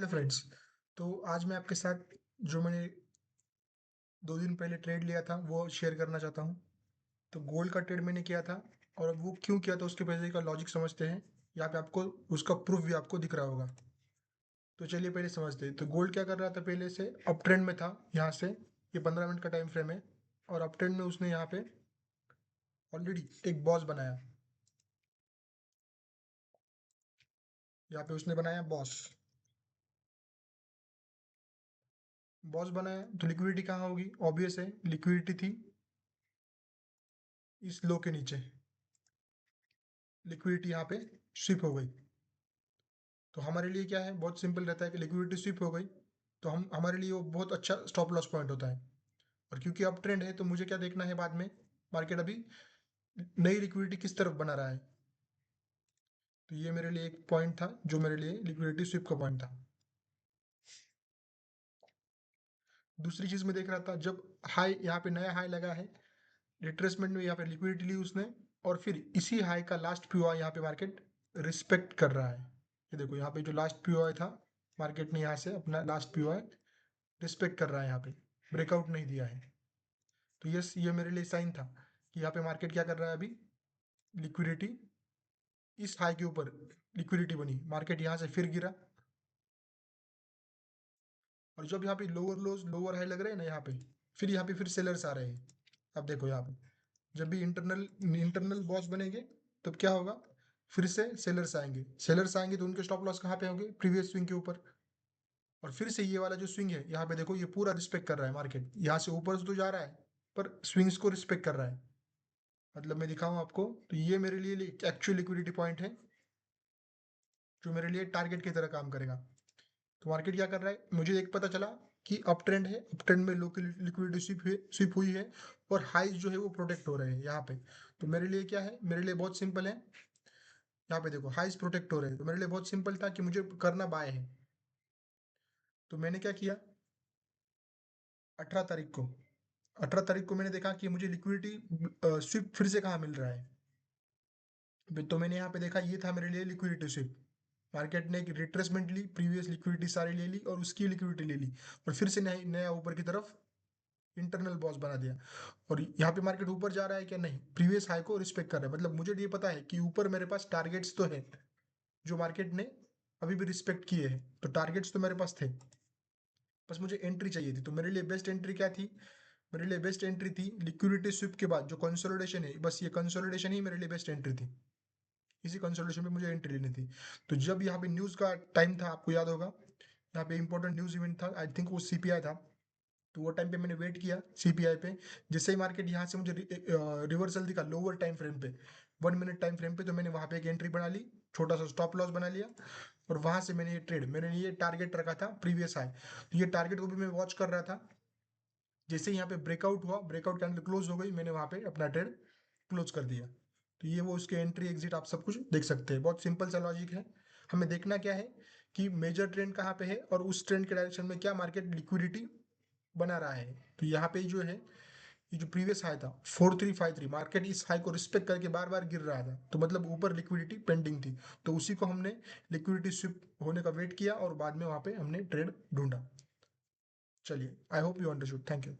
Hello friends. तो आज मैं आपके साथ जो मैंने 2 दिन पहले ट्रेड लिया था वो शेयर करना चाहता हूँ। तो गोल्ड का ट्रेड मैंने किया था और अब वो क्यों किया था उसके पीछे का लॉजिक समझते हैं। यहाँ पे आपको उसका प्रूफ भी आपको दिख रहा होगा। तो चलिए पहले समझते हैं। तो गोल्ड क्या कर रहा था, पहले से अप ट्रेंड में था। यहाँ से ये 15 मिनट का टाइम फ्रेम है और अप ट्रेंड में उसने यहाँ पे ऑलरेडी एक बॉस बनाया। यहाँ पे उसने बनाया बॉस। बॉस बनाया तो लिक्विडिटी कहाँ होगी, ऑब्वियस है लिक्विडिटी थी इस लो के नीचे। लिक्विडिटी यहाँ पे शिफ्ट हो गई। तो हमारे लिए क्या है, बहुत सिंपल रहता है कि लिक्विडिटी स्विप हो गई तो हम हमारे लिए वो बहुत अच्छा स्टॉप लॉस पॉइंट होता है। और क्योंकि अप ट्रेंड है तो मुझे क्या देखना है बाद में, मार्केट अभी नई लिक्विडिटी किस तरफ बना रहा है। तो ये मेरे लिए एक पॉइंट था जो मेरे लिए लिक्विडिटी स्विप का पॉइंट था। दूसरी चीज मैं देख रहा था, जब हाई यहाँ पे नया हाई लगा है, रिट्रेसमेंट में यहाँ पे लिक्विडिटी ली उसने और फिर इसी हाई का लास्ट पीओआई यहाँ पे मार्केट रिस्पेक्ट कर रहा है। ये देखो यहाँ पे जो लास्ट पीओआई था, मार्केट ने यहाँ से अपना लास्ट पीओआई रिस्पेक्ट कर रहा है, यहाँ पे ब्रेकआउट नहीं दिया है। तो यस, ये मेरे लिए साइन था कि यहाँ पे मार्केट क्या कर रहा है अभी, लिक्विडिटी इस हाई के ऊपर लिक्विडिटी बनी, मार्केट यहाँ से फिर गिरा। और जब यहाँ पे लोअर लोज लोअर हाई लग रहे हैं ना, यहाँ पे फिर यहाँ पे फिर सेलर्स आ रहे हैं। अब देखो यहाँ पे जब भी इंटरनल इंटरनल बॉस बनेंगे तब क्या होगा, फिर से सेलर्स आएंगे। सेलर्स आएंगे तो उनके स्टॉप लॉस कहाँ पे होंगे, प्रीवियस स्विंग के ऊपर। और फिर से ये वाला जो स्विंग है यहाँ पे देखो, ये पूरा रिस्पेक्ट कर रहा है मार्केट, यहाँ से ऊपर से तो जा रहा है पर स्विंग्स को रिस्पेक्ट कर रहा है। मतलब मैं दिखाऊं आपको, तो ये मेरे लिए एक्चुअल लिक्विडिटी पॉइंट है जो मेरे लिए टारगेट की तरह काम करेगा। तो मार्केट क्या कर रहा है, मुझे एक पता चला कि अप ट्रेंड है, अप ट्रेंड में लो की लिक्विडिटी स्विप हुई है और हाइज जो है वो प्रोटेक्ट हो रहे हैं यहाँ पे। तो मेरे लिए क्या है, मेरे लिए बहुत सिंपल है। यहाँ पे देखो हाइज प्रोटेक्ट हो रहे हैं तो मेरे लिए बहुत सिंपल था कि मुझे करना बाय है। तो मैंने क्या किया, 18 तारीख को 18 तारीख को मैंने देखा कि मुझे लिक्विडिटी स्विप फिर से कहाँ मिल रहा है। तो मैंने यहाँ पे देखा, ये था मेरे लिए लिक्विडिटी स्विप। मार्केट ने एक रिट्रेसमेंट ली, प्रीवियस लिक्विडिटी सारी ले ली और उसकी लिक्विडिटी ले ली और फिर से नया नया ऊपर की तरफ इंटरनल बॉस बना दिया। और यहाँ पे मार्केट ऊपर जा रहा है क्या, नहीं, प्रीवियस हाई को रिस्पेक्ट कर रहा है। मतलब मुझे ये पता है कि ऊपर मेरे पास टारगेट्स तो है जो मार्केट ने अभी भी रिस्पेक्ट किए हैं। तो टारगेट्स तो मेरे पास थे, बस मुझे एंट्री चाहिए थी। तो मेरे लिए बेस्ट एंट्री क्या थी, मेरे लिए बेस्ट एंट्री थी लिक्विडिटी स्विप के बाद जो कंसोलिडेशन है, बस ये कंसोलिडेशन ही मेरे लिए बेस्ट एंट्री थी। इसी कंसोलिडेशन में मुझे एंट्री लेनी थी। तो जब यहाँ पे न्यूज़ का टाइम था, आपको याद होगा, यहाँ पे इंपॉर्टेंट न्यूज़ इवेंट था, आई थिंक वो सीपीआई था। तो वो टाइम पे मैंने वेट किया सीपीआई पे। जैसे ही मार्केट यहाँ से मुझे रिवर्सल दिखा लोअर टाइम फ्रेम पे, 1 मिनट टाइम फ्रेम पे, तो मैंने वहाँ पे एक एंट्री बना ली, छोटा सा स्टॉप लॉस बना लिया। और वहां से मैंने ये ट्रेड, मैंने ये टारगेट रखा था प्रीवियस हाई। तो ये टारगेट को भी मैं वॉच कर रहा था। जैसे यहाँ पे ब्रेकआउट हुआ, ब्रेकआउट कैंडल क्लोज हो गई, मैंने वहां पे अपना ट्रेड क्लोज कर दिया। तो ये वो उसके एंट्री एग्जिट आप सब कुछ देख सकते हैं। बहुत सिंपल सा लॉजिक है। हमें देखना क्या है कि मेजर ट्रेंड कहाँ पे है और उस ट्रेंड के डायरेक्शन में क्या मार्केट लिक्विडिटी बना रहा है। तो यहाँ पे जो है, ये जो प्रीवियस हाई था 4353, मार्केट इस हाई को रिस्पेक्ट करके बार बार गिर रहा था, तो मतलब ऊपर लिक्विडिटी पेंडिंग थी। तो उसी को हमने लिक्विडिटी स्विप होने का वेट किया और बाद में वहां पे हमने ट्रेड ढूंढा। चलिए, I hope you understood, thank you.